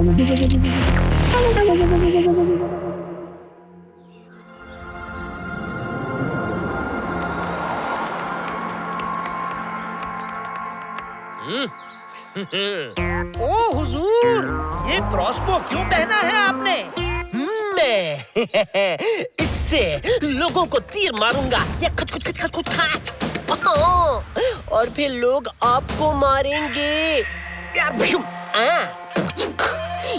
ओ हुजूर, ये क्रॉसबो क्यों पहना है आपने? मैं इससे लोगों को तीर मारूंगा या खच खच खच खच खच और फिर लोग आपको मारेंगे।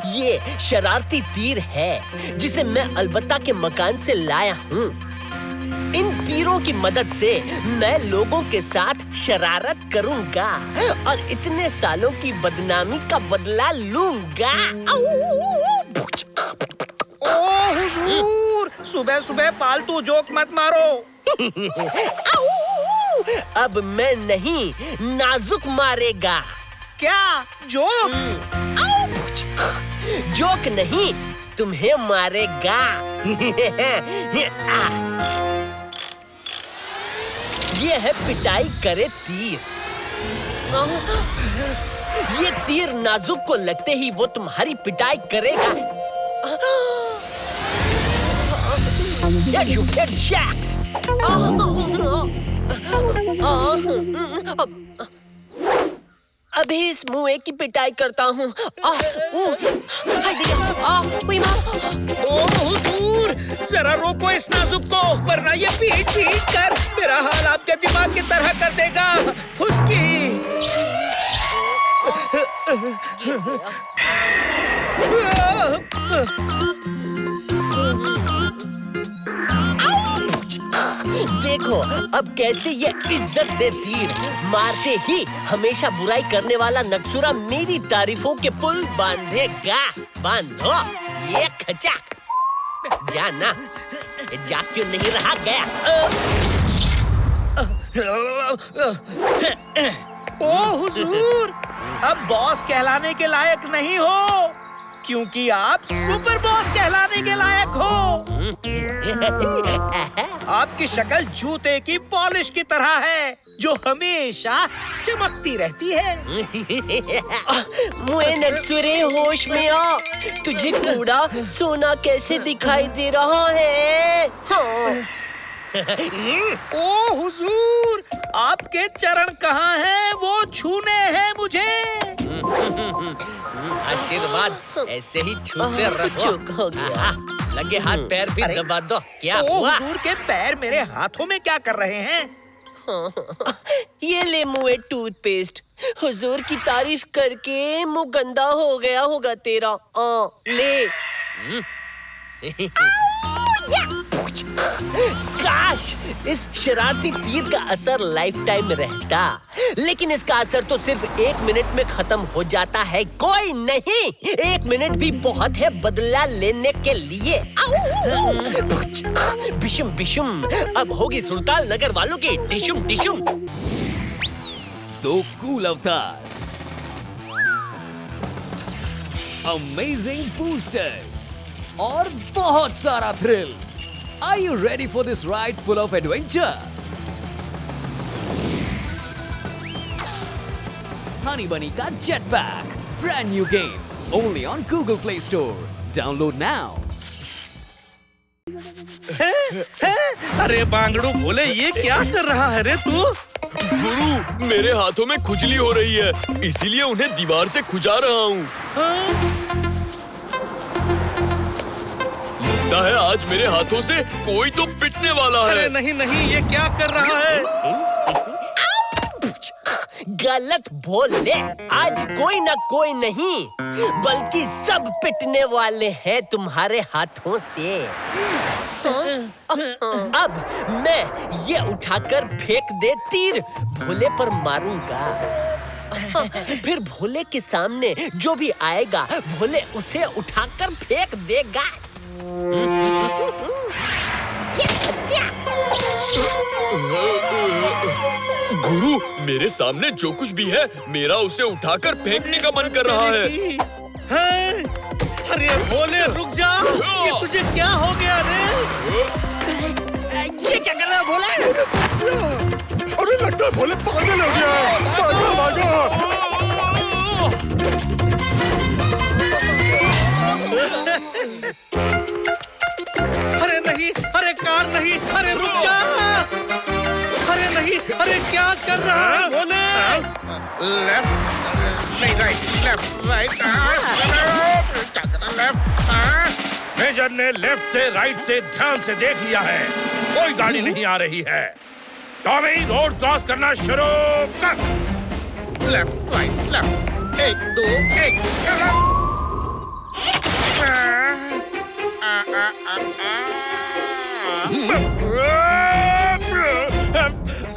ये शरारती तीर है जिसे मैं अलबत्ता के मकान से लाया हूँ। इन तीरों की मदद से मैं लोगों के साथ शरारत करूंगा और इतने सालों की बदनामी का बदला लूंगा। ओ हुजूर, सुबह सुबह फालतू जोक मत मारो। अब मैं नहीं, नाजुक मारेगा। क्या जोक? जोक नहीं, तुम्हें मारेगा। ये है पिटाई करे तीर। ये तीर नाजुक को लगते ही वो तुम्हारी पिटाई करेगा। You get shacks. अभी इस मुए की पिटाई करता हूँ। ओ हुजूर, जरा रोको इस नाजुक को, वरना ये पीट पीट कर मेरा हाल आपके दिमाग की तरह कर देगा। फुसकी। देखो अब कैसे ये इज्जत दे तीर। मारते ही हमेशा बुराई करने वाला नक्सुरा मेरी तारीफों के पुल बांधेगा। बांधो ये खचाक। जाना, जा क्यों नहीं रहा गया? ओ हुजूर, अब बॉस कहलाने के लायक नहीं हो, क्योंकि आप सुपर बॉस कहलाने के लायक हो। आपकी शक्ल जूते की पॉलिश की तरह है, जो हमेशा चमकती रहती है। मुए नक्सुरे, होश में आ। तुझे कूड़ा सोना कैसे दिखाई दे रहा है? हाँ। ओ हुजूर, आपके चरण कहाँ हैं? वो छूने हैं मुझे। आशीर्वाद ऐसे ही छूते रहो। चुप हो गया। लगे हाथ पैर भी दबा दो। क्या ओ हुआ? हुजूर के पैर मेरे हाथों में क्या कर रहे हैं? ये ले मुए टूथपेस्ट। हुजूर की तारीफ करके मुंह गंदा हो गया होगा तेरा। ले। काश इस शरारती तीर का असर लाइफ टाइम रहता, लेकिन इसका असर तो सिर्फ 1 मिनट में खत्म हो जाता है। कोई नहीं, 1 मिनट भी बहुत है बदला लेने के लिए। बिशुम बिशुम, अब होगी सुल्तान नगर वालों की डिशुम डिशुम। So cool avatars, amazing boosters और बहुत सारा thrill. Are you ready for this ride full of adventure? Honey Bunny का Jetpack, brand new game, only on Google Play Store. Download now. अरे बांगड़ू भोले, ये क्या कर रहा है रे तू? गुरु, मेरे हाथों में खुजली हो रही है, इसीलिए उन्हें दीवार से खुजा रहा हूँ। लगता है आज मेरे हाथों से कोई तो पिटने वाला है। अरे नहीं नहीं, ये क्या कर रहा है? गलत बोले, आज कोई ना कोई नहीं, बल्कि सब पिटने वाले हैं तुम्हारे हाथों से। अब मैं ये उठाकर फेंक दे तीर भोले पर मारूंगा। फिर भोले के सामने जो भी आएगा, भोले उसे उठाकर फेंक देगा। गुरु, मेरे सामने जो कुछ भी है, मेरा उसे उठाकर फेंकने का मन कर रहा है। अरे भोले रुक जा, ये तुझे क्या हो गया रे? ये क्या कर रहा है भोले? अरे लगता है भोले पागल हो गया है। भागो भागो। अरे नहीं, अरे कार नहीं, अरे रुक जा। अरे नहीं, अरे क्या कर रहा है भोले? लेफ्ट नहीं, right, left right, left. Major ने लेफ्ट से राइट से ध्यान से देख लिया है, कोई गाड़ी नहीं आ रही है। टॉमी, रोड क्रॉस करना शुरू कर। Left right left, 1 2 1।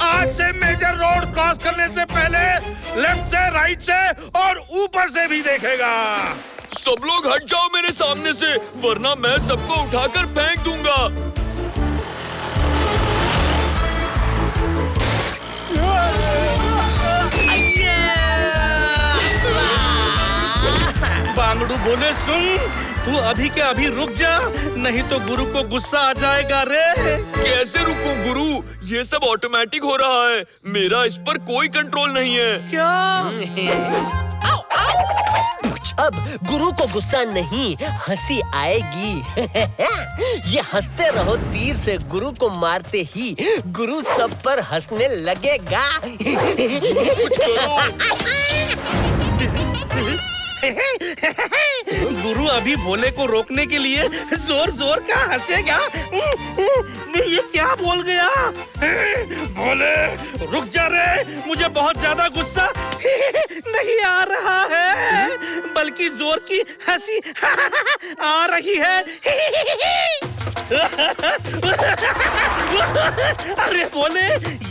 आज से मेजर रोड क्रॉस करने से पहले लेफ्ट से, राइट से और ऊपर से भी देखेगा। सब लोग हट जाओ मेरे सामने से, वरना मैं सबको उठाकर फेंक दूंगा। बांगड़ू भोले सुन, तू अभी के अभी रुक जा, नहीं तो गुरु को गुस्सा आ जाएगा रे। कैसे रुकूं गुरु? ये सब ऑटोमेटिक हो रहा है, मेरा इस पर कोई कंट्रोल नहीं है। क्या? अब गुरु को गुस्सा नहीं, हंसी आएगी। ये हंसते रहो तीर से गुरु को मारते ही गुरु सब पर हंसने लगेगा। गुरु अभी भोले को रोकने के लिए जोर जोर का हंसेगा। ये क्या बोल गया? भोले रुक जा रे, मुझे बहुत ज्यादा गुस्सा नहीं आ रहा है, बल्कि जोर की हंसी आ रही है। अरे भोले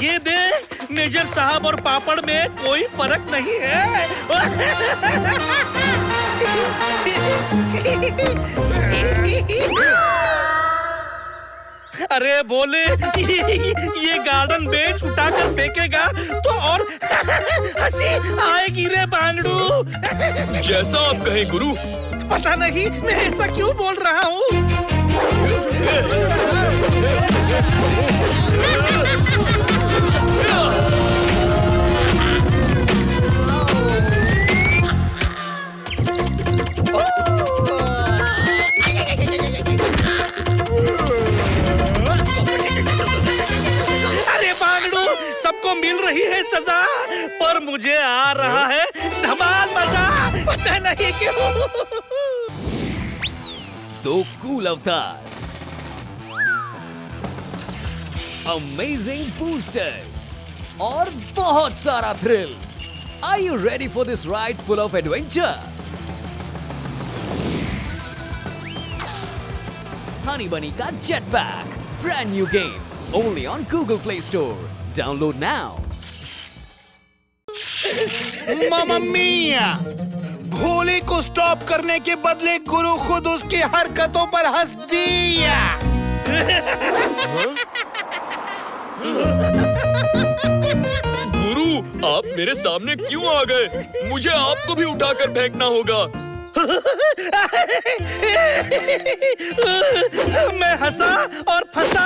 ये दे, मेजर साहब और पापड़ में कोई फर्क नहीं है। अरे भोले ये गार्डन बेंच उठाकर फेंकेगा तो और हंसी आएगी रे बांगड़ू। जैसा आप कहें गुरु। पता नहीं मैं ऐसा क्यों बोल रहा हूँ। अरे बांगड़ू, सबको मिल रही है सजा, पर मुझे आ रहा है धमाल मजा, पता नहीं क्यों। So cool avatars, amazing boosters और बहुत सारा thrill. Are you ready for this ride full of adventure? Honey Bunny का Jetpack, brand new game, only on Google Play Store. Download now. मामा मिया, भोले को स्टॉप करने के बदले गुरु खुद उसकी हरकतों पर हंस दिया। गुरु आप मेरे सामने क्यों आ गए? मुझे आपको भी उठाकर फेंकना होगा। मैं हंसा और फंसा,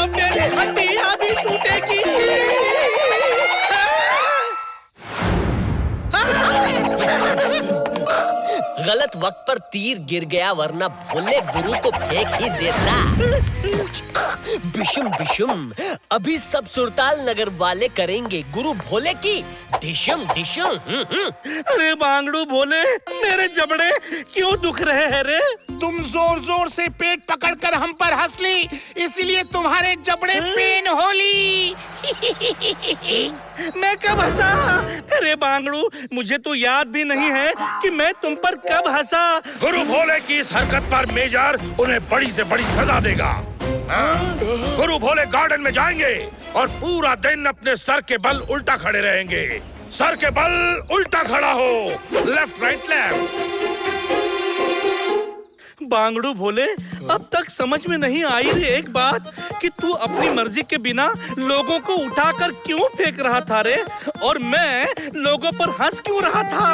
अब मेरी हड्डियां भी टूटेगी। गलत वक्त पर तीर गिर गया, वरना भोले गुरु को फेंक ही देता। बिशुम बिशुम, अभी सब सुरताल नगर वाले करेंगे गुरु भोले की डिशम डिशम। अरे बांगड़ू भोले, मेरे जबड़े क्यों दुख रहे हैं रे? तुम जोर जोर से पेट पकड़कर हम पर हंस ली, इसलिए तुम्हारे जबड़े पेन होली। मैं कब हंसा? अरे बांगड़ू, मुझे तो याद भी नहीं है कि मैं तुम पर कब हंसा। गुरु भोले की इस हरकत पर मेजर उन्हें बड़ी से बड़ी सजा देगा। गुरु भोले गार्डन में जाएंगे और पूरा दिन अपने सर के बल उल्टा खड़े रहेंगे। सर के बल उल्टा खड़ा हो, लेफ्ट राइट लेफ्ट। बांगड़ू भोले, अब तक समझ में नहीं आई रे एक बात कि तू अपनी मर्जी के बिना लोगों को उठाकर क्यों फेंक रहा था रे, और मैं लोगों पर हंस क्यों रहा था।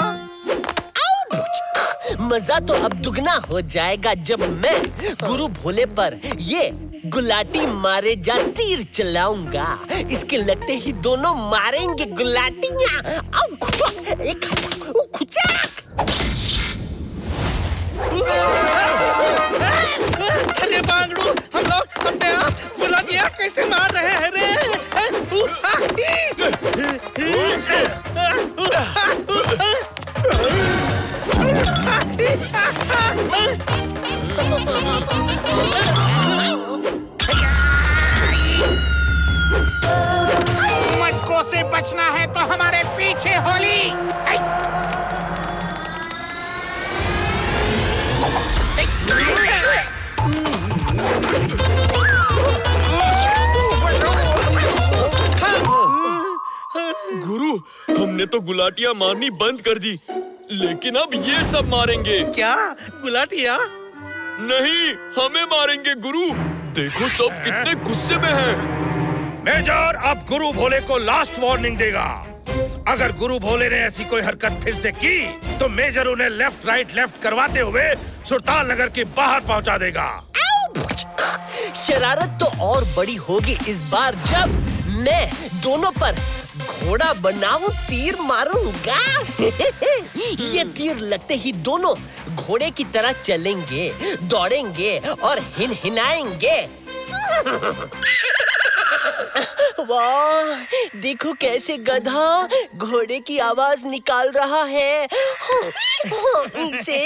मजा तो अब दुगना हो जाएगा जब मैं गुरु भोले पर ये गुलाटी मारे जा तीर चलाऊंगा। इसके लगते ही दोनों मारेंगे गुलाटियां। एक खुचाक। कैसे मार रहे हैं रे? मटकों से बचना है तो हमारे पीछे होली। गुरु, हमने तो गुलाटियाँ मारनी बंद कर दी, लेकिन अब ये सब मारेंगे। क्या गुलाटिया? नहीं, हमें मारेंगे गुरु। देखो सब कितने गुस्से में हैं। मेजर अब गुरु भोले को लास्ट वार्निंग देगा। अगर गुरु भोले ने ऐसी कोई हरकत फिर से की तो मेजर उन्हें लेफ्ट राइट लेफ्ट करवाते हुए सुल्तान नगर के बाहर पहुंचा देगा। शरारत तो और बड़ी होगी इस बार जब मैं दोनों पर घोड़ा बनाऊं तीर मारूंगा। ये तीर लगते ही दोनों घोड़े की तरह चलेंगे, दौड़ेंगे और हिनहिनाएंगे। वाह, देखो कैसे गधा घोड़े की आवाज निकाल रहा है। इसे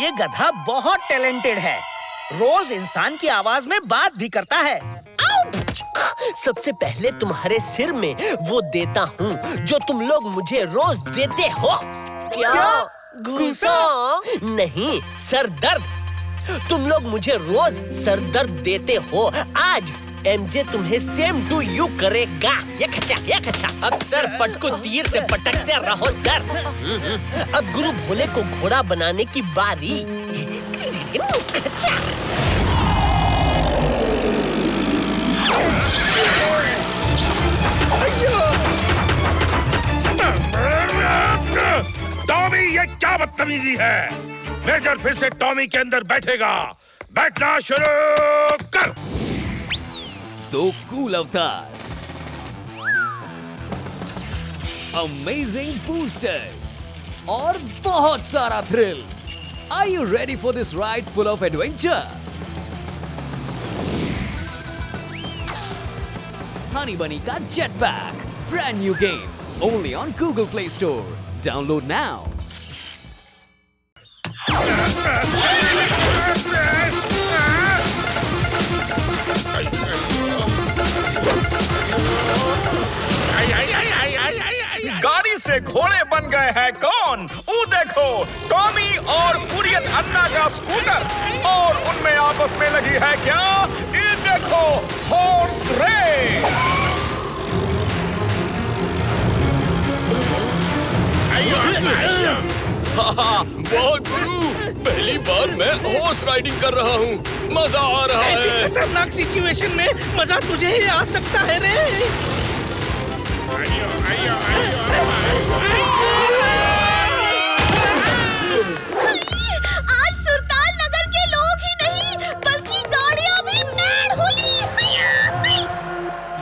ये गधा बहुत टैलेंटेड है, रोज इंसान की आवाज में बात भी करता है। सबसे पहले तुम्हारे सिर में वो देता हूँ जो तुम लोग मुझे रोज देते हो। क्या? गुस्सा? नहीं, सर दर्द। तुम लोग मुझे रोज सर दर्द देते हो। आज एमजे तुम्हें सेम टू यू करेगा। ये खचा। अब सर पट को तीर से पटकते रहो सर। अब गुरु भोले को घोड़ा बनाने की बारी। खचा। टॉमी, ये क्या बदतमीजी है? मेजर फिर से टॉमी के अंदर बैठेगा। बैठना शुरू कर। दो कूल अवतार्स, अमेजिंग बूस्टर्स और बहुत सारा thrill. Are you ready for this ride full of adventure? Honey Bunny का Jetpack, brand new game, only on Google Play Store. Download now. गाड़ी से घोड़े बन गए हैं कौन? वो देखो, टॉमी और कुरियन अन्ना का स्कूटर, और उनमें आपस में लगी है क्या? ये देखो, हॉर्स रेस। वाह गुरु, पहली बार मैं हॉर्स राइडिंग कर रहा हूँ। मजा आ रहा ऐसी है। खतरनाक सिचुएशन में मजा तुझे ही आ सकता है रे। आज सुल्तान नगर के लोग ही नहीं बल्कि गाड़ियां भी मैड होली।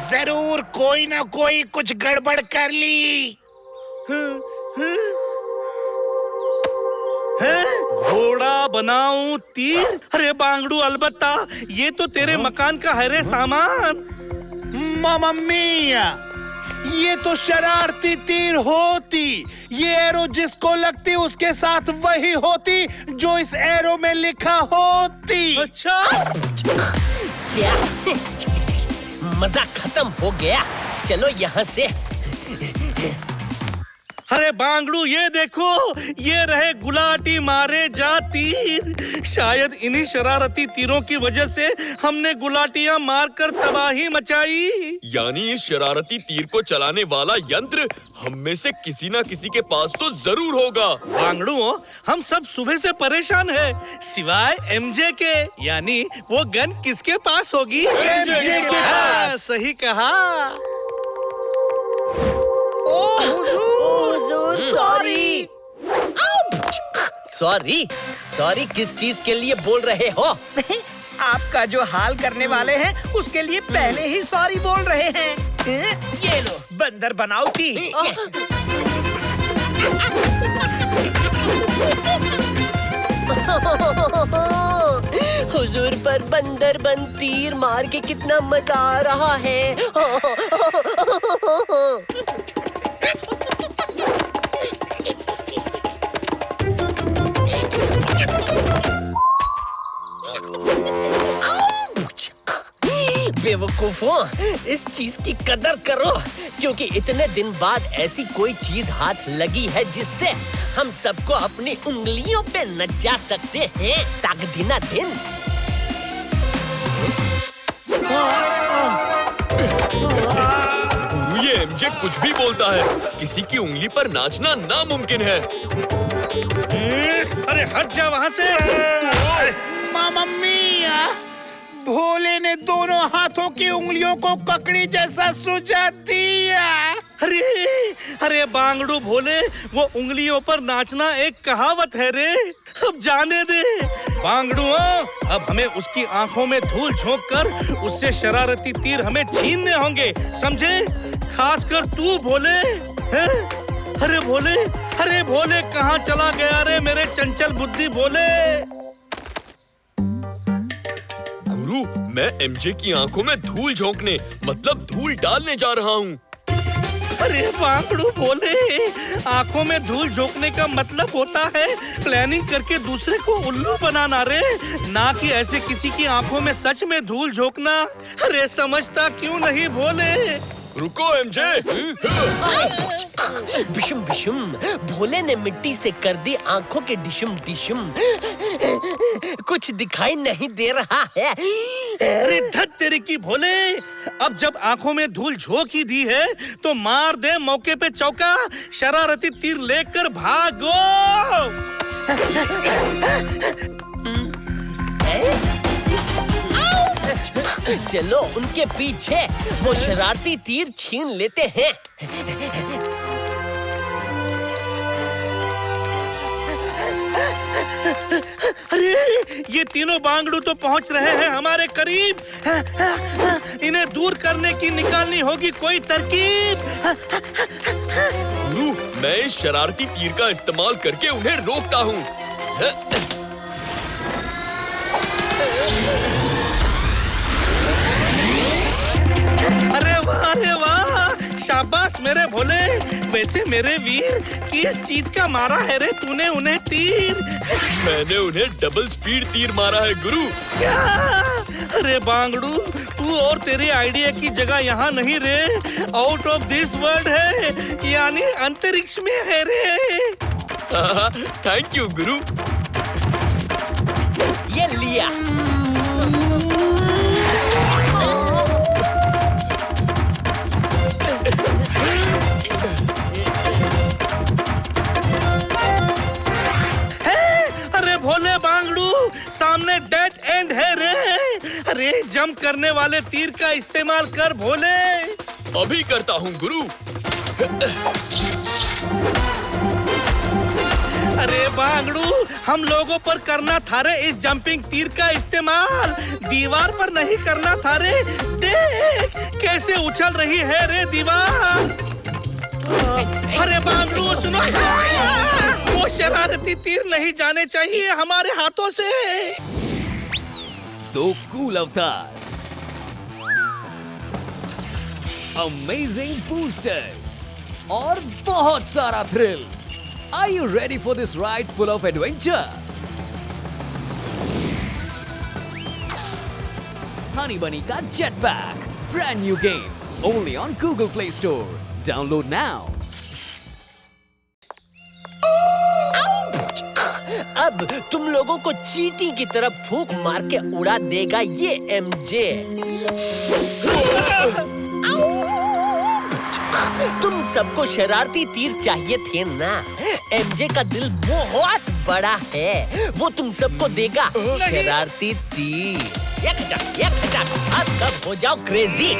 जरूर कोई ना कोई कुछ गड़बड़ कर ली। घोड़ा बनाऊं तीर? अरे बांगड़ू, अलबत्ता ये तो तेरे मकान का है रे सामान। मम्मी, ये तो शरारती तीर होती। ये एरो जिसको लगती उसके साथ वही होती जो इस एरो में लिखा होती। अच्छा, क्या? मजा खत्म हो गया। चलो यहाँ से। अरे बांगड़ू, ये देखो, ये रहे गुलाटी मारे जा तीर। शायद इन्हीं शरारती तीरों की वजह से हमने गुलाटियां मारकर तबाही मचाई। यानी इस शरारती तीर को चलाने वाला यंत्र हम में से किसी ना किसी के पास तो जरूर होगा। बांगड़ू, हम सब सुबह से परेशान हैं, सिवाय एमजे के। यानी वो गन किसके पास होगी? एमजे के पास। सही कहा। सॉरी किस चीज के लिए बोल रहे हो? आपका जो हाल करने वाले हैं उसके लिए पहले ही सॉरी बोल रहे हैं। ये लो, बंदर बनावटी। हुजूर पर बंदर बन तीर मार के कितना मजा आ रहा है। बेवकूफों, इस चीज की कदर करो, क्योंकि इतने दिन बाद ऐसी कोई चीज हाथ लगी है जिससे हम सबको अपनी उंगलियों पे नचा सकते हैं। ताक दिना दिन। गुरु, ये एमजे कुछ भी बोलता है। किसी की उंगली पर नाचना नामुमकिन है। अरे हट जा वहाँ से। मम्मी, भोले ने दोनों हाथों की उंगलियों को ककड़ी जैसा सुझा दिया। अरे बांगड़ू भोले, वो उंगलियों पर नाचना एक कहावत है रे। अब जाने दे बांगड़ू। अब हमें उसकी आंखों में धूल झोंक कर उससे शरारती तीर हमें छीनने होंगे, समझे? खासकर तू भोले। अरे भोले कहाँ चला गया रे मेरे चंचल बुद्धि भोले? गुरु, मैं एमजे की आंखों में धूल झोंकने मतलब धूल डालने जा रहा हूँ। अरे बांगड़ू भोले, आंखों में धूल झोंकने का मतलब होता है प्लानिंग करके दूसरे को उल्लू बनाना रे, ना कि ऐसे किसी की आंखों में सच में धूल झोंकना। अरे समझता क्यों नहीं भोले? रुको एमजे। बिशुम बिशुम, भोले ने मिट्टी से कर दी आंखों के डिशुम डिशुम। कुछ दिखाई नहीं दे रहा है। अरे धत तेरे की भोले, अब जब आंखों में धूल झोंक ही दी है तो मार दे मौके पे चौका। शरारती तीर लेकर भागो। चलो उनके पीछे, वो शरारती तीर छीन लेते हैं। अरे ये तीनों बांगड़ू तो पहुंच रहे हैं हमारे करीब। इन्हें दूर करने की निकालनी होगी कोई तरकीब। गुरु, मैं इस शरारती तीर का इस्तेमाल करके उन्हें रोकता हूँ। अरे वाह, शाबाश मेरे भोले। वैसे मेरे वीर, किस चीज का मारा है रे तूने उन्हें तीर? मैंने उन्हें डबल स्पीड तीर मारा है गुरु। क्या? अरे बांगड़ू, तू और तेरे आइडिया की जगह यहाँ नहीं रे, आउट ऑफ दिस वर्ल्ड है, यानी अंतरिक्ष में है रे। थैंक यू गुरु। ये लिया। भोले बांगड़ू, सामने डेड एंड है रे। अरे जंप करने वाले तीर का इस्तेमाल कर भोले। अभी करता हूँ गुरु। अरे बांगड़ू, हम लोगों पर करना था रे इस जंपिंग तीर का इस्तेमाल, दीवार पर नहीं करना था रे। देख कैसे उछल रही है रे दीवार। अरे बांगड़ू सुनो, वो शरारती तीर नहीं जाने चाहिए हमारे हाथों से। So cool avatars, amazing boosters और बहुत सारा thrill. Are you ready for this ride full of adventure? Honey Bunny का Jetpack, brand new game, only on Google Play Store. Download now. अब तुम लोगों को चींटी की तरह फूंक मार के उड़ा देगा ये एमजे। तुम सबको शरारती तीर चाहिए थे ना? एमजे का दिल बहुत बड़ा है, वो तुम सबको देगा शरारती तीर। अब सब हो जाओ क्रेजी।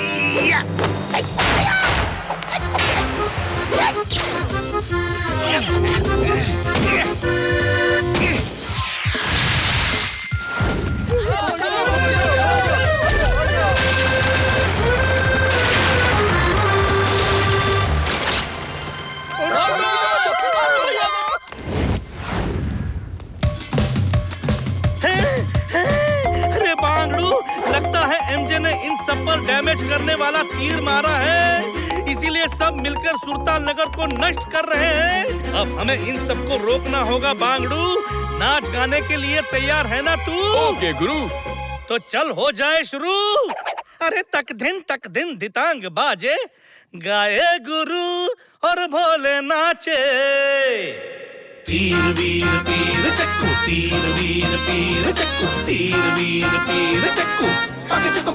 मारा है, इसीलिए सब मिलकर सुरताल नगर को नष्ट कर रहे हैं। अब हमें इन सबको रोकना होगा। बांगड़ू, नाच गाने के लिए तैयार है ना तू? ओके गुरु। तो चल हो जाए शुरू। अरे तक दिन दितांग बाजे, गाए गुरु और भोले नाचे। तीर वीर पीर चक्कू, तीर वीर पीर चक्कू, तीर वीर पीर चक्कू, पक चक्कू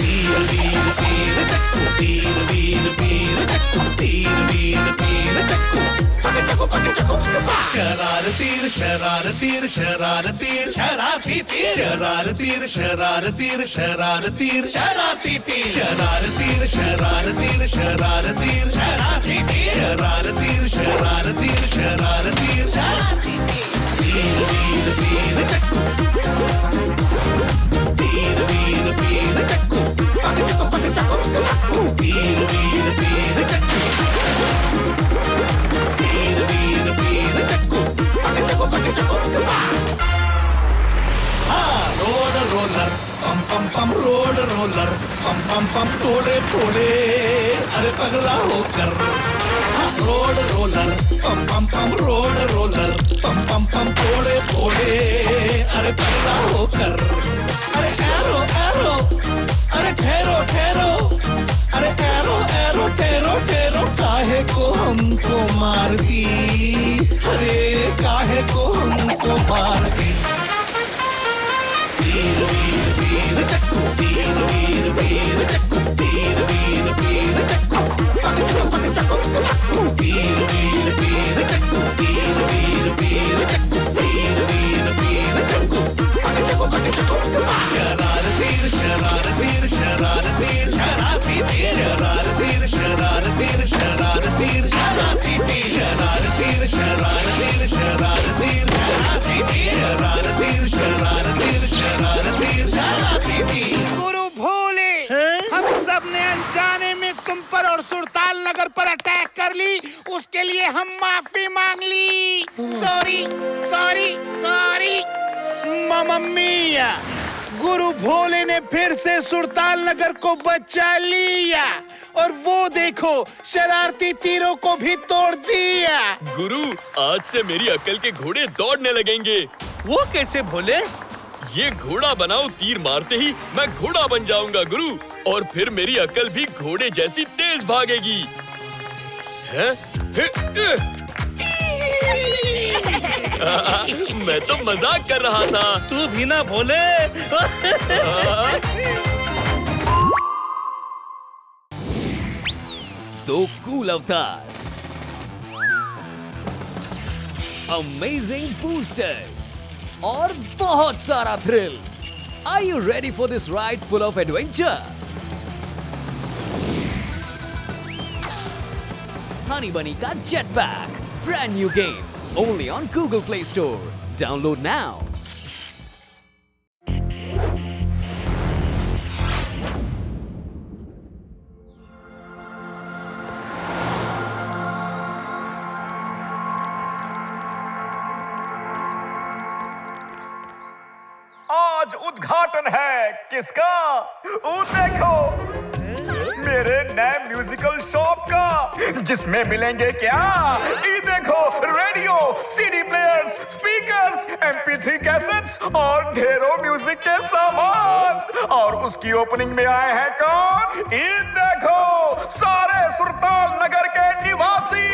तीर वीर पीर चक्कू, तीर वीर पीर चक्कू, तीर वीर पीर चक्कू, पक चक्कू शरारतीर शरारतीर शरारतीर शरारती तीर, शरारतीर शरारतीर शरारतीर शरारती तीर, शरारतीर शरारतीर शरारतीर शरारती तीर, शरारतीर शरारतीर शरारतीर शरारती तीर, वीर वीर चक्कू, तीर वीर पीर चक्कू, पक चक्कू तीर वीर पीर चक्कू, तीर वीर पीर चक्कू, पक चक्कू हाँ रोड रोलर पम पम पम, रोड रोलर पम पम पम, थोड़े थोड़े अरे पगला होकर। हाँ रोड रोलर पम पम पम, रोड रोलर पम पम पम, थोड़े थोड़े अरे पगला होकर। अरे एरो एरो, अरे ठहरो ठहरो, अरे एरो एरो ठहरो ठहरो, काहे को हमको मारती, अरे काहे को हमको मारती। तीर वीर पीर चक्कू, तीर वीर पीर चक्कू, तीर वीर पीर चक्कू, पक चक्कू तीर वीर पीर चक्कू, तीर वीर पीर चक्कू, तीर वीर पीर चक्कू, पक चक्कू शरारतीर शरारतीर शरारतीर शरारती तीर, शरारतीर शरारतीर शरारतीर शरारती तीर, शरारतीर शरारतीर शरारतीर शरारती तीर, शरारतीर शरारतीर शरारतीर शरारती तीर। गुरु भोले, हम सब ने अनजाने में तुम पर और सुरताल नगर पर अटैक कर ली, उसके लिए हम माफी मांग ली। Sorry sorry sorry. मामा मिया, गुरु भोले ने फिर से सुरताल नगर को बचा लिया और वो देखो शरारती तीरों को भी तोड़ दिया। गुरु, आज से मेरी अक्ल के घोड़े दौड़ने लगेंगे। वो कैसे भोले? ये घोड़ा बनाओ, तीर मारते ही मैं घोड़ा बन जाऊंगा गुरु, और फिर मेरी अक्ल भी घोड़े जैसी तेज भागेगी। है? मैं तो मजाक कर रहा था। तू भी ना भोले। So cool avatars, amazing boosters और बहुत सारा thrill. Are you ready for this ride full of adventure? Honey Bunny का Jetpack, brand new game, only on Google Play Store. Download now. आज उद्घाटन है किसका? वो देखो, मेरे नए म्यूजिकल शॉप का, जिसमें मिलेंगे क्या? ये देखो, radio, CD players, speakers, MP3 cassettes और ढेरों म्यूजिक के सामान। और उसकी ओपनिंग में आए हैं कौन? ये देखो, सारे सुरताल नगर के निवासी।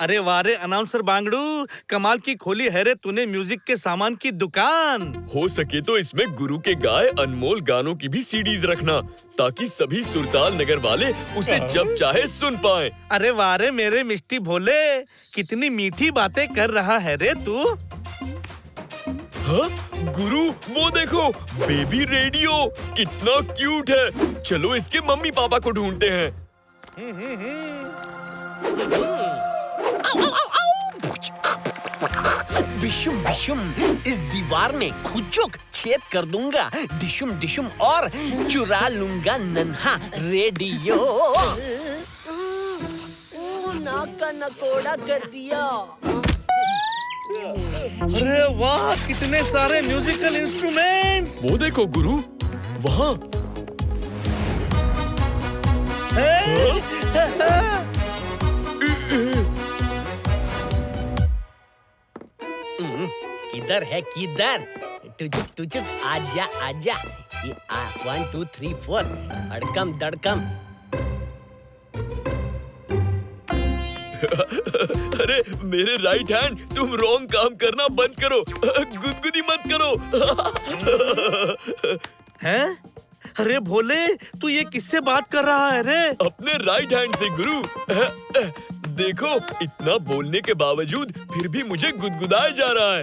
अरे वारे अनाउंसर बांगड़ू, कमाल की खोली है रे तूने म्यूजिक के सामान की दुकान। हो सके तो इसमें गुरु के गाए अनमोल गानों की भी सीडीज रखना, ताकि सभी सुरताल नगर वाले उसे जब चाहे सुन पाएं। अरे वारे मेरे मिष्टी भोले, कितनी मीठी बातें कर रहा है रे तू। हाँ? गुरु, वो देखो, बेबी रेडियो कितना क्यूट है। चलो इसके मम्मी पापा को ढूंढते हैं। बिशुम बिशुम, इस दीवार में खुचुक छेद कर दूंगा, डिशुम डिशुम और चुरा लूंगा नन्हा रेडियो। नाक का नकोड़ा कर दिया। अरे वाह, कितने सारे म्यूजिकल इंस्ट्रूमेंट्स। वो देखो गुरु, वहाँ किधर है किधर? टुचुक टुचुक आजा आजा। ये 1 2 3 4 अड़कम दड़कम। अरे मेरे राइट हैंड, तुम रॉन्ग काम करना बंद करो। गुदगुदी मत करो। हैं? अरे भोले, तू ये किससे बात कर रहा है रे? अपने राइट हैंड से गुरु। देखो, इतना बोलने के बावजूद फिर भी मुझे गुदगुदाया जा रहा है।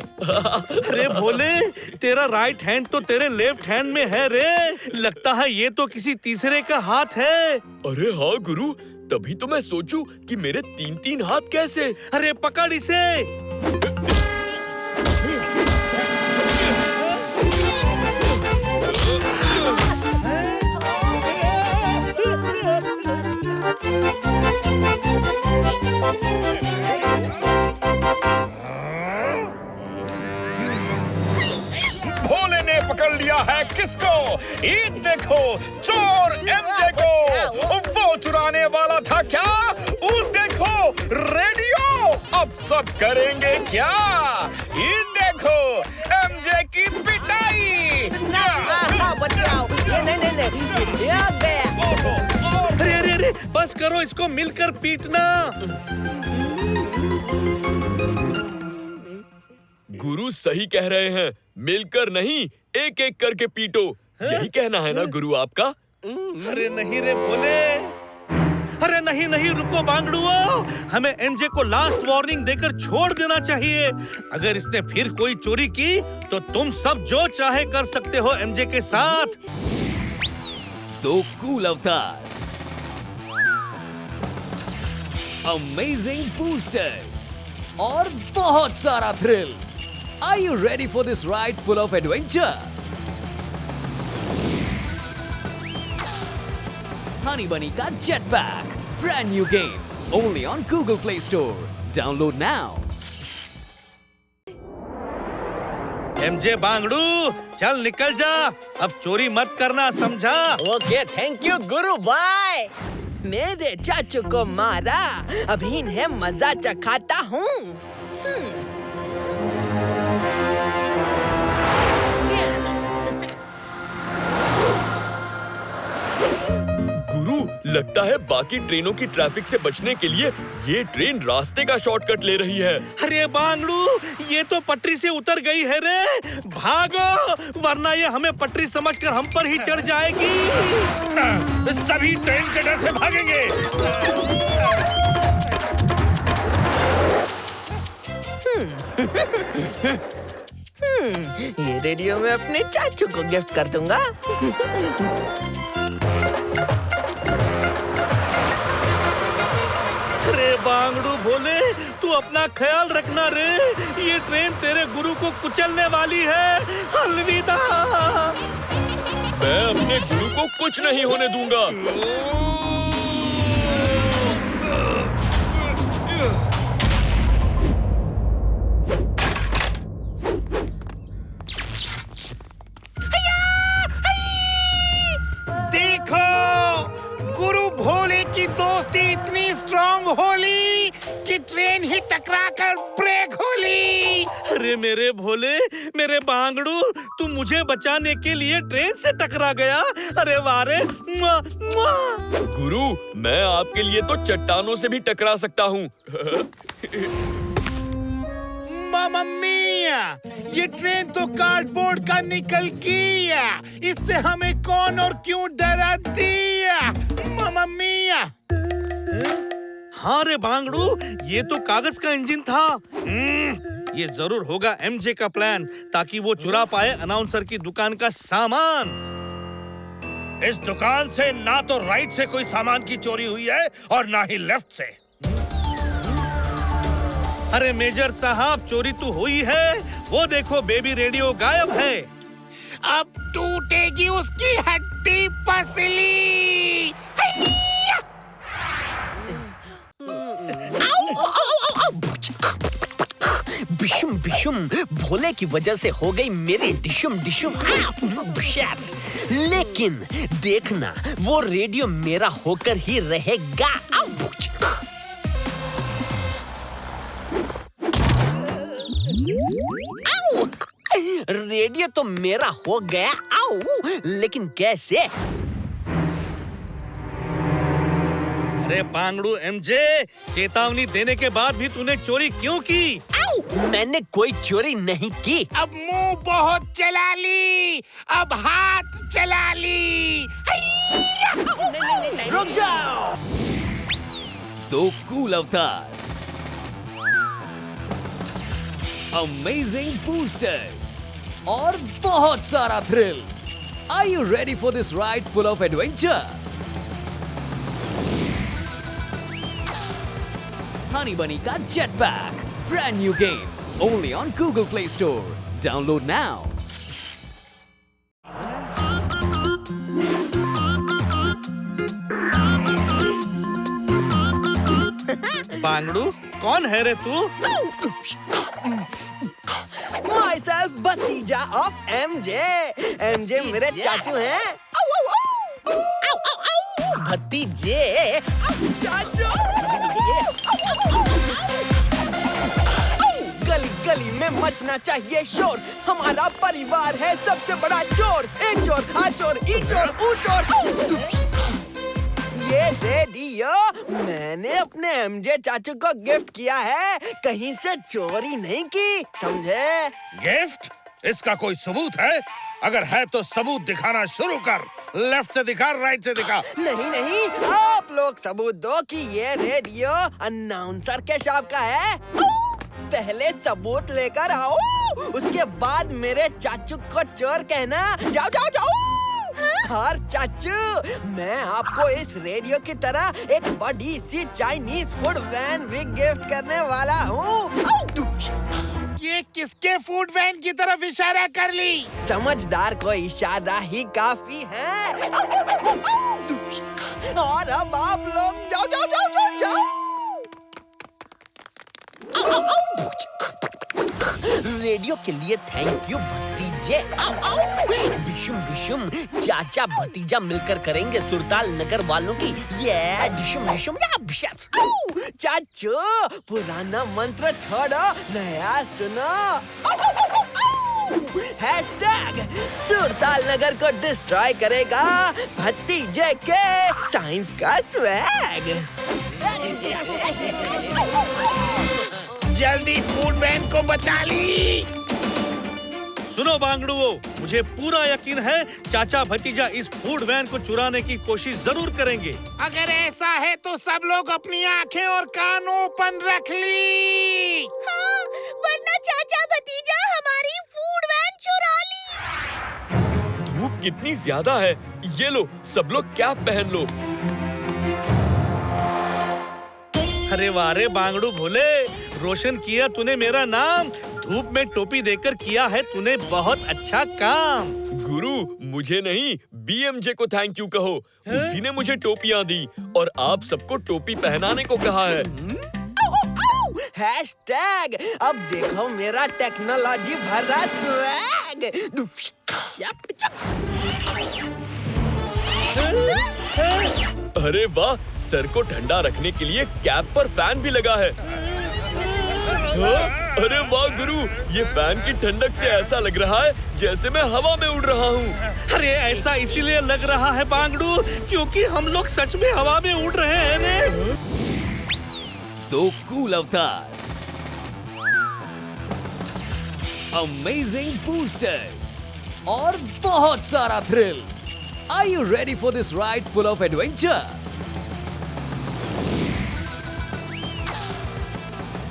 अरे भोले, तेरा राइट हैंड तो तेरे लेफ्ट हैंड में है रे। लगता है ये तो किसी तीसरे का हाथ है। अरे हाँ गुरु, तभी तो मैं सोचूं कि मेरे 3-3 हाथ कैसे। अरे पकड़ इसे। भोले ने पकड़ लिया है किसको? ये देखो, चोर एमजे को। वो चुराने वाला था क्या? वो देखो, रेडियो। अब सब करेंगे क्या? ये देखो, एमजे की पिटाई। बचाओ। नहीं आ गया। अरे अरे अरे, बस करो, इसको मिलकर पीटना। गुरु सही कह रहे हैं, मिलकर नहीं, एक एक करके पीटो। यही कहना है ना गुरु आपका? अरे नहीं रे भोले। अरे नहीं नहीं, रुको बांगड़ुओ। हमें एमजे को लास्ट वार्निंग देकर छोड़ देना चाहिए। अगर इसने फिर कोई चोरी की तो तुम सब जो चाहे कर सकते हो एमजे के साथ। दो कूल अवतार्स, अमेजिंग बूस्टर्स और बहुत सारा thrill. Are you ready for this ride full of adventure? Honey Bunny का Jetpack, brand new game, only on Google Play Store. Download now. MJ बांगड़ू, चल निकल जा। अब चोरी मत करना, समझा? ओके, थैंक यू गुरु, बाय। मेरे चाचू को मारा, अभी इन्हें मजा चखाता हूँ। गुरु, लगता है बाकी ट्रेनों की ट्रैफिक से बचने के लिए ये ट्रेन रास्ते का शॉर्टकट ले रही है। अरे बांगड़ू, ये तो पटरी से उतर गई है रे। भागो, वरना ये हमें पटरी समझकर हम पर ही चढ़ जाएगी। सभी ट्रेन के डर से भागेंगे। ये रेडियो में अपने चाचू को गिफ्ट कर दूंगा। अरे बांगड़ू भोले, तू अपना ख्याल रखना रे। ये ट्रेन तेरे गुरु को कुचलने वाली है। अलविदा। मैं अपने गुरु को कुछ नहीं होने दूंगा। देखो, गुरु भोले की दोस्ती इतनी स्ट्रांग होली कि ट्रेन ही टकराकर ब्रेक होली। अरे मेरे भोले, मेरे बांगड़ू, तू मुझे बचाने के लिए ट्रेन से टकरा गया। अरे वारे। गुरु, मैं आपके लिए तो चट्टानों से भी टकरा सकता हूँ। मामा मिया, ये ट्रेन तो कार्डबोर्ड का निकल गया। इससे हमें कौन और क्यों डरा दिया? मामा मिया। हाँ रे बांगड़ू, ये तो कागज का इंजन था। ये जरूर होगा एमजे का प्लान, ताकि वो चुरा पाए अनाउंसर की दुकान का सामान। इस दुकान से ना तो राइट से कोई सामान की चोरी हुई है और ना ही लेफ्ट से। अरे मेजर साहब, चोरी तो हुई है। वो देखो, बेबी रेडियो गायब है। अब टूटेगी उसकी हड्डी पसली। बिशुम बिशुम भोले की वजह से हो गई मेरी डिशुम डिशुम। बिशैप्स। लेकिन देखना वो रेडियो मेरा होकर ही रहेगा। रेडियो तो मेरा हो गया, लेकिन कैसे? अरे बांगड़ू एमजे, चेतावनी देने के बाद भी तूने चोरी क्यों की? मैंने कोई चोरी नहीं की। अब मुंह बहुत चला ली, अब हाथ चला ली। रुक जाओ। दो कूल अवतार्स, अमेजिंग बूस्टर्स और बहुत सारा thrill. Are you ready for this ride full of adventure? Honey Bunny का Jetpack, brand new game, only on Google Play Store. Download now. बांगड़ू, कौन है रे तू? Myself भतीजा of MJ. MJ मेरे चाचू हैं। भतीजे। चाचू। गली गली में मचना चाहिए शोर, हमारा परिवार है सबसे बड़ा चोर। एक चोर, आ चोर, ई चोर, ऊ चोर। ये रेडियो मैंने अपने एमजे चाचू को गिफ्ट किया है, कहीं से चोरी नहीं की, समझे? गिफ्ट? इसका कोई सबूत है? अगर है तो सबूत दिखाना शुरू कर। लेफ्ट से दिखा, राइट से दिखा। नहीं नहीं, आप लोग सबूत दो कि ये रेडियो अनाउंसर के शॉप का है। पहले सबूत लेकर आओ, उसके बाद मेरे चाचू को चोर कहना। जाओ जाओ जाओ। और चाचू, मैं आपको इस रेडियो की तरह एक बड़ी सी चाइनीज फूड वैन भी गिफ्ट करने वाला हूँ। ये किसके फूड वैन की तरफ इशारा कर ली? समझदार को इशारा ही काफी है। और अब आप लोग जाओ जाओ जाओ जाओ जाओ। रेडियो के लिए थैंक यू भतीजे। बिशुम बिशुम चाचा भतीजा मिलकर करेंगे सुरताल नगर वालों की ये डिशुम डिशुम या बिशप्स। चाचू, पुराना मंत्र छोड़ो, नया सुनो। हैशटैग सुरताल नगर को डिस्ट्रॉय करेगा भतीजे के साइंस का स्वैग। जल्दी फूड वैन को बचा ली। सुनो बांगड़ुओ, मुझे पूरा यकीन है चाचा भतीजा इस फूड वैन को चुराने की कोशिश जरूर करेंगे। अगर ऐसा है तो सब लोग अपनी आंखें और कान ओपन रख ली। हाँ, वरना चाचा भतीजा हमारी फूड वैन चुरा ली। धूप कितनी ज्यादा है। ये लो, सब लोग कैप पहन लो। अरे वारे बांगड़ू भोले, रोशन किया तूने मेरा नाम। धूप में टोपी देकर किया है तूने बहुत अच्छा काम। गुरु, मुझे नहीं, बीएमजे को थैंक यू कहो। उसी ने मुझे टोपियां दी और आप सबको टोपी पहनाने को कहा है। हैशटैग अब देखो मेरा टेक्नोलॉजी भरा स्वैग। अरे वाह, सर को ठंडा रखने के लिए कैप पर फैन भी लगा है। अरे वाह गुरु, ये फैन की ठंडक से ऐसा लग रहा है जैसे मैं हवा में उड़ रहा हूँ। अरे ऐसा इसीलिए लग रहा है बांगड़ू, क्योंकि हम लोग सच में हवा में उड़ रहे हैं रे। दो कूल अवतार्स, अमेजिंग बूस्टर्स और बहुत सारा thrill. Are you ready for this ride full of adventure?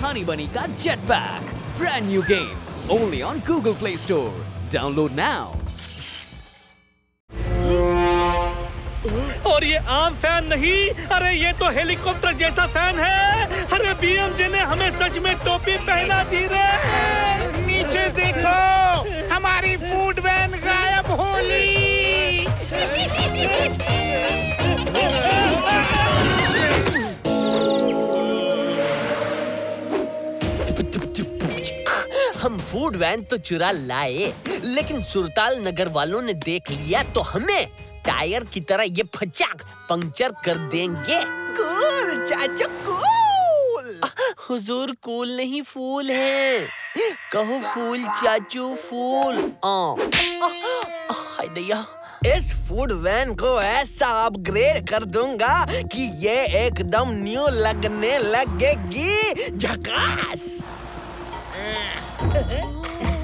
Honey Bunny का Jetpack, brand new game, only on Google Play Store. Download now. और ये आम फैन नहीं, अरे ये तो हेलीकॉप्टर जैसा फैन है। अरे बीएमजे ने हमें सच में टोपी पहना दी रे। नीचे देखो, हमारी फूड वैन गायब हो ली। फूड वैन तो चुरा लाए, लेकिन सुरताल नगर वालों ने देख लिया तो हमें टायर की तरह ये फचाक पंक्चर कर देंगे। कूल चाचा कूल। हुजूर कूल नहीं फूल है। कहो फूल चाचू फूल। हाय दैया, इस फूड वैन को ऐसा अपग्रेड कर दूंगा कि ये एकदम न्यू लगने लगेगी। झकास।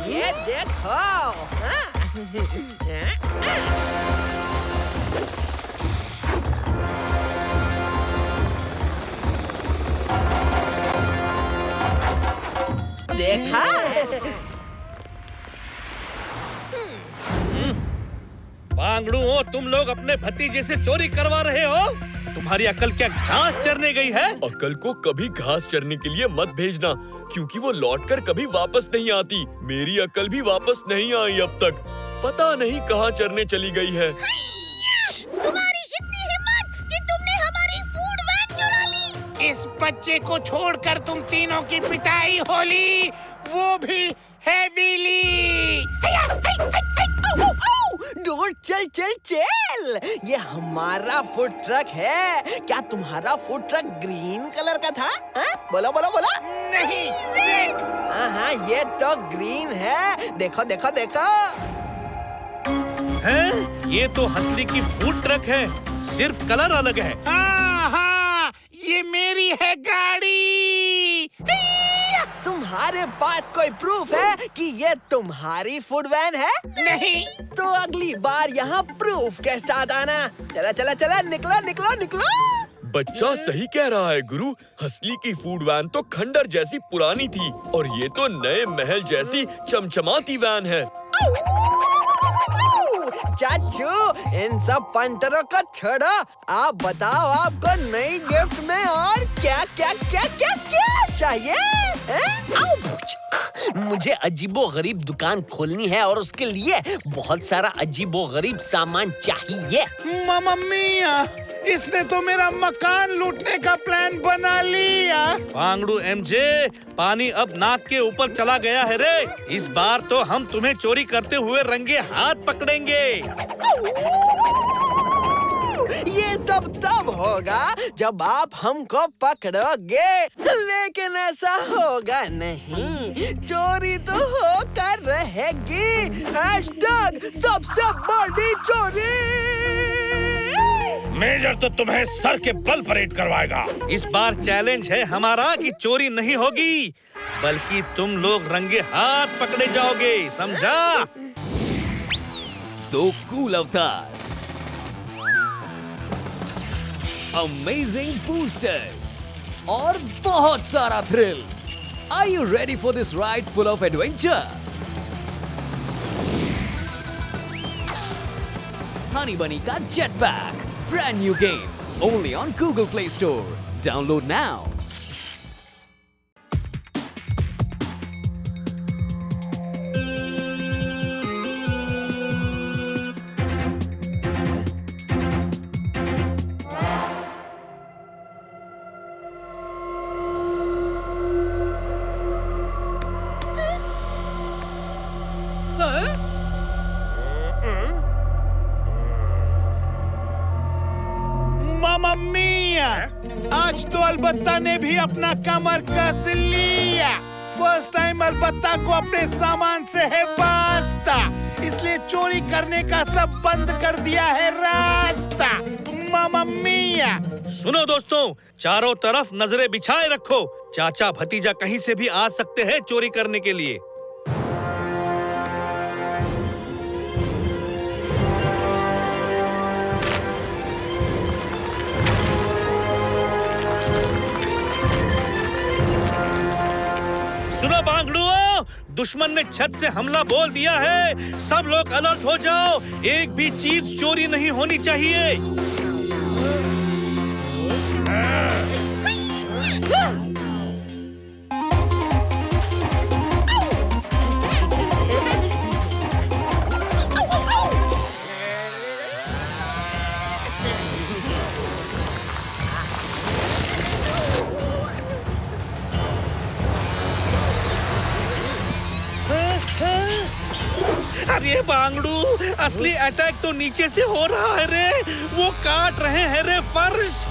ये देखो। देखा? बांगड़ू हो तुम लोग अपने भतीजे से चोरी करवा रहे हो? तुम्हारी अकल क्या घास चरने गई है? अकल को कभी घास चरने के लिए मत भेजना, क्योंकि वो लौटकर कभी वापस नहीं आती। मेरी अकल भी वापस नहीं आई अब तक। पता नहीं कहाँ चरने चली गई है। तुम्हारी इतनी हिम्मत कि तुमने हमारी फूड वैन चुरा ली। इस बच्चे को छोड़कर तुम तीनों की पिटाई होली, वो भी हेवीली। दूर चल चल चल। ये हमारा फूड ट्रक है। क्या तुम्हारा फूड ट्रक ग्रीन कलर का था? बोलो बोलो बोलो। नहीं, रेड। हाँ, ये तो ग्रीन है। देखो देखो देखो। हैं? ये तो हंसली की फूड ट्रक है, सिर्फ कलर अलग है। हाँ, ये मेरी है गाड़ी। तुम्हारे पास कोई प्रूफ है कि ये तुम्हारी फूड वैन है? नहीं। तो अगली बार यहाँ प्रूफ के साथ आना। चला चला चला, निकलो निकलो निकलो। बच्चा सही कह रहा है गुरु। हंसली की फूड वैन तो खंडर जैसी पुरानी थी और ये तो नए महल जैसी चमचमाती वैन है। चाचू, इन सब पंटरों को छोड़ो। आप बताओ, आपको नई गिफ्ट में और क्या क्या क्या क्या क्या चाहिए? मुझे अजीबो-गरीब दुकान खोलनी है और उसके लिए बहुत सारा अजीबो-गरीब सामान चाहिए। मम्मी, इसने तो मेरा मकान लूटने का प्लान बना लिया। बांगड़ू एमजे, पानी अब नाक के ऊपर चला गया है रे। इस बार तो हम तुम्हें चोरी करते हुए रंगे हाथ पकड़ेंगे। ये सब तब होगा जब आप हमको पकड़ोगे, लेकिन ऐसा होगा नहीं। चोरी तो होकर रहेगी। हैशटैग सबसे बड़ी चोरी। मेजर तो तुम्हें सर के बल परेड करवाएगा। इस बार चैलेंज है हमारा कि चोरी नहीं होगी, बल्कि तुम लोग रंगे हाथ पकड़े जाओगे, समझा? So cool avatars, amazing boosters और बहुत सारा thrill. Are you ready for this ride full of adventure? Honey Bunny का Jetpack, brand new game, only on Google Play Store. Download now. Mummy, आज तो अलबत्ता ने भी अपना कमर कस लिया। फर्स्ट टाइम अलबत्ता को अपने सामान से है वास्ता, इसलिए चोरी करने का सब बंद कर दिया है रास्ता। मम्मी, सुनो दोस्तों, चारों तरफ नजरें बिछाए रखो। चाचा भतीजा कहीं से भी आ सकते हैं चोरी करने के लिए। सुनो बांगड़ुओ, दुश्मन ने छत से हमला बोल दिया है। सब लोग अलर्ट हो जाओ। एक भी चीज चोरी नहीं होनी चाहिए। अरे बांगड़ू, असली अटैक तो नीचे से हो रहा है रे। वो काट रहे हैं रे फर्श।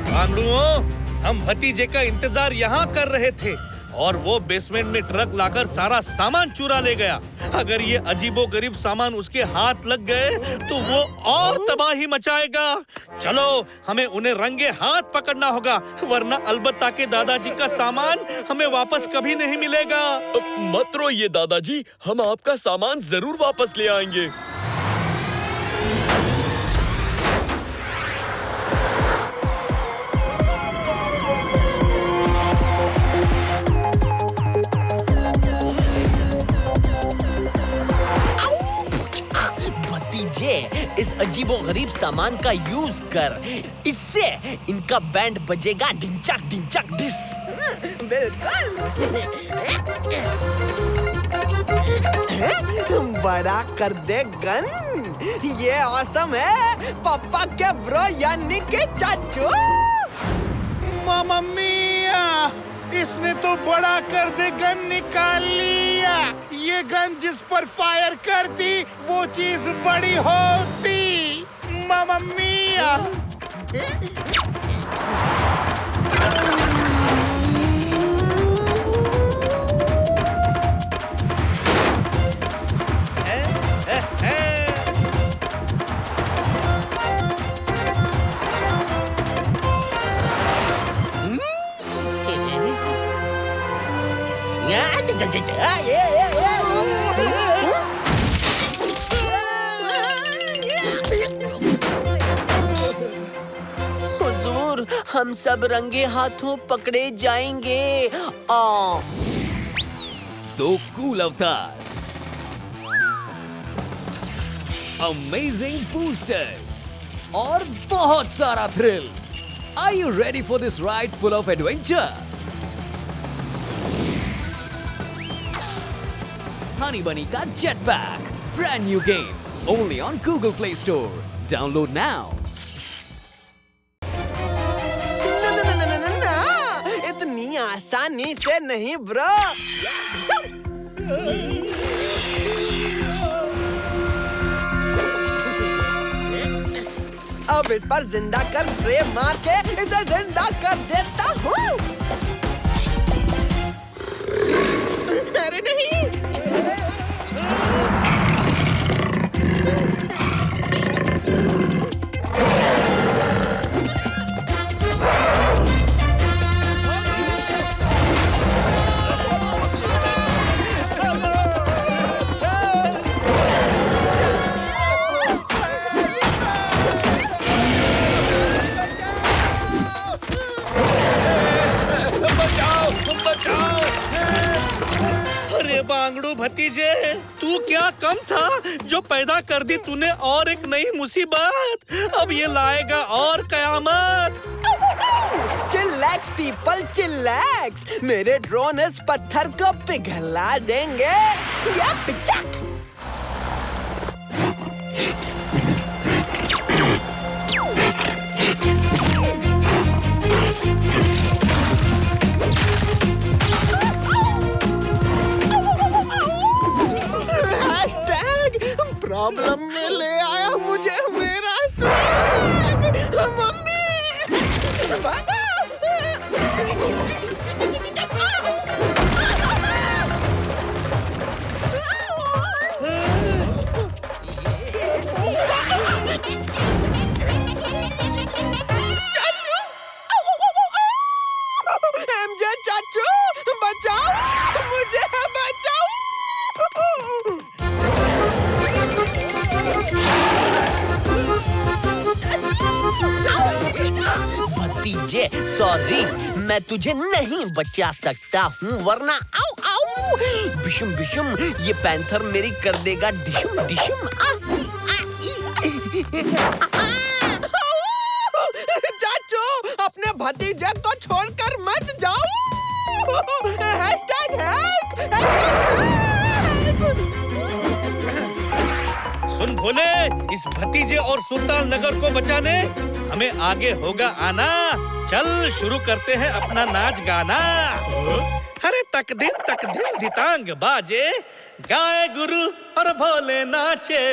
बांगड़ुओं, हम भतीजे का इंतजार यहाँ कर रहे थे और वो बेसमेंट में ट्रक लाकर सारा सामान चुरा ले गया। अगर ये अजीबोगरीब सामान उसके हाथ लग गए तो वो और तबाही मचाएगा। चलो, हमें उन्हें रंगे हाथ पकड़ना होगा, वरना अलबत्ता के दादाजी का सामान हमें वापस कभी नहीं मिलेगा। मत रोइए दादाजी, हम आपका सामान जरूर वापस ले आएंगे। इस अजीबोगरीब सामान का यूज कर, इससे इनका बैंड बजेगा ढिंचक ढिंचक ढिस। बिल्कुल। बड़ा कर दे गन, ये ऑसम है पापा के ब्रो यानी के चाचू। मामा मिया, इसने तो बड़ा कर दे गन निकाल लिया। ये गन जिस पर फायर करती वो चीज बड़ी होती। मामा मिया। हुजूर, हम सब रंगे हाथों पकड़े जाएंगे। So cool avatars, amazing boosters और बहुत सारा thrill. Are you ready for this ride full of adventure? Honey Bunny का Jetpack, brand new game, only on Google Play Store. Download now. इतनी आसानी से नहीं ब्रो। अब इस पर जिंदा कर स्प्रे मार के इसे जिंदा कर देता हूँ। अरे नहीं। बांगड़ू भतीजे, तू क्या कम था जो पैदा कर दी तूने और एक नई मुसीबत। अब ये लाएगा और कयामत। चिल्लैक्स पीपल चिल्लैक्स, मेरे ड्रोन इस पत्थर को पिघला देंगे या पिचक। प्रॉब्लम में ले आया मुझे मेरा स्वैग। मम्मी भागो। चाचू, एमजे चाचू बचाओ मुझे, बचाओ। भतीजे सॉरी, मैं तुझे नहीं बचा सकता हूँ, वरना आओ आओ बिशुम बिशुम ये पैंथर मेरी कर देगा डिशुम डिशुम। चाचू, अपने भतीजे को छोड़कर मत जाओ। Hashtag help. सुन भोले, इस भतीजे और सुल्तान नगर को बचाने हमें आगे होगा आना। चल शुरू करते हैं अपना नाच गाना। अरे तक दिन दितांग बाजे, गाए गुरु और भोले नाचे।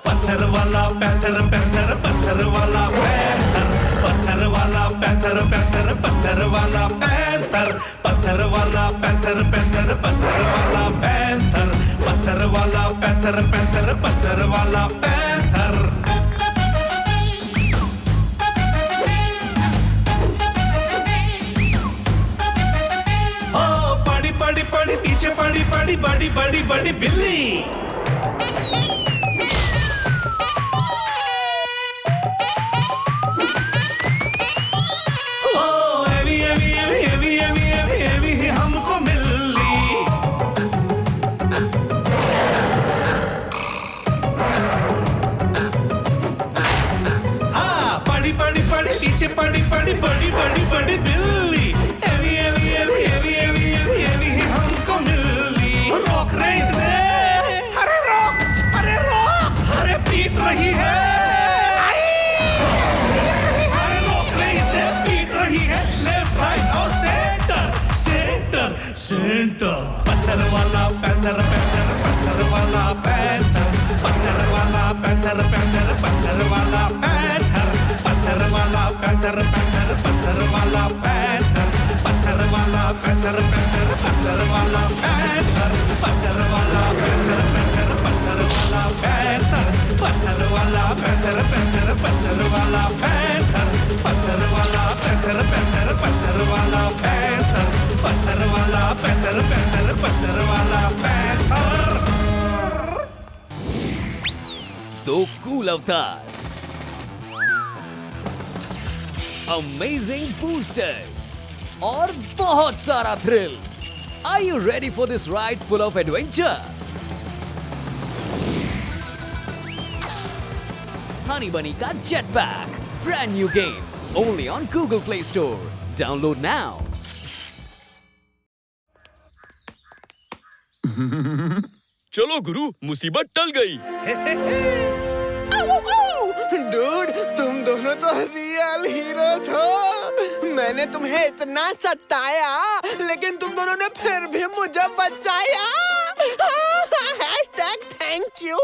पत्थर वाला पैंथर पैंथर, पत्थर वाला पैंथर, पत्थर वाला पैंथर पैंथर, पत्थर वाला पैंथर, पत्थर वाला पैंथर पैंथर, पत्थर वाला पैंथर, पत्थर वाला पैंथर पैंथर, पत्थर वाला पैंथर। ओ पड़ी पड़ी पड़ी पीछे पड़ी पड़ी बड़ी बड़ी बड़ी बिल्ली। हमको मिली। हाँ पड़ी पड़ी पड़ी पीछे पड़ी पड़ी बड़ी बड़ी बड़ी बिल्ली। एवी एवी एवी एवी एवी एवी एवी हमको मिली। रोक रही से, अरे रोक, अरे रोक, अरे पीट रही है, अरे रोक रही से, पीट रही है। लेफ्ट राइट और सेंटर सेंटर सेंटर। पत्थर वाला पैंथर पैंथर, पत्थर वाला पैंथर, पत्थर वाला पैंथर पैंथर, पत्थर वाला पैंथर, पत्थर वाला पैंथर पैंथर, पत्थर वाला पैंथर, पत्थर वाला पैंथर पैंथर, पत्थर वाला पैंथर, पत्थर वाला पैंथर पैंथर, पत्थर वाला पैंथर, पत्थर वाला पैंथर पैंथर, पत्थर वाला पैंथर, पत्थर वाला पैंथर पैंथर, पत्थर वाला पैंथर, पत्थर वाला पैंथर पैंथर, पत्थर वाला panther. So cool avatars, amazing boosters और बहुत सारा thrill. Are you ready for this ride full of adventure? Honey Bunny का Jetpack, brand new game, only on Google Play Store. Download now. चलो गुरु, मुसीबत टल गई। डूड, तुम दोनों तो रियल हीरोज हो। मैंने तुम्हें इतना सताया, लेकिन तुम दोनों ने फिर भी मुझे बचाया। Thank you.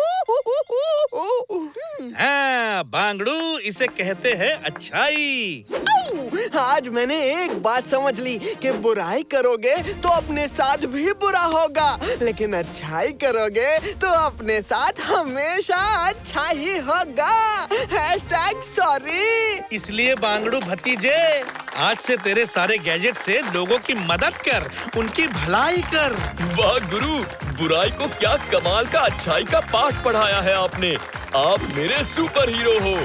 हाँ बांगड़ू, इसे कहते हैं अच्छाई। आज मैंने एक बात समझ ली कि बुराई करोगे तो अपने साथ भी बुरा होगा, लेकिन अच्छाई करोगे तो अपने साथ हमेशा अच्छा ही होगा। #sorry। इसलिए बांगड़ू भतीजे, आज से तेरे सारे गैजेट से लोगों की मदद कर, उनकी भलाई कर। वाह गुरु, बुराई को क्या कमाल का अच्छाई का पाठ पढ़ाया है आपने। आप मेरे सुपर हीरो हो।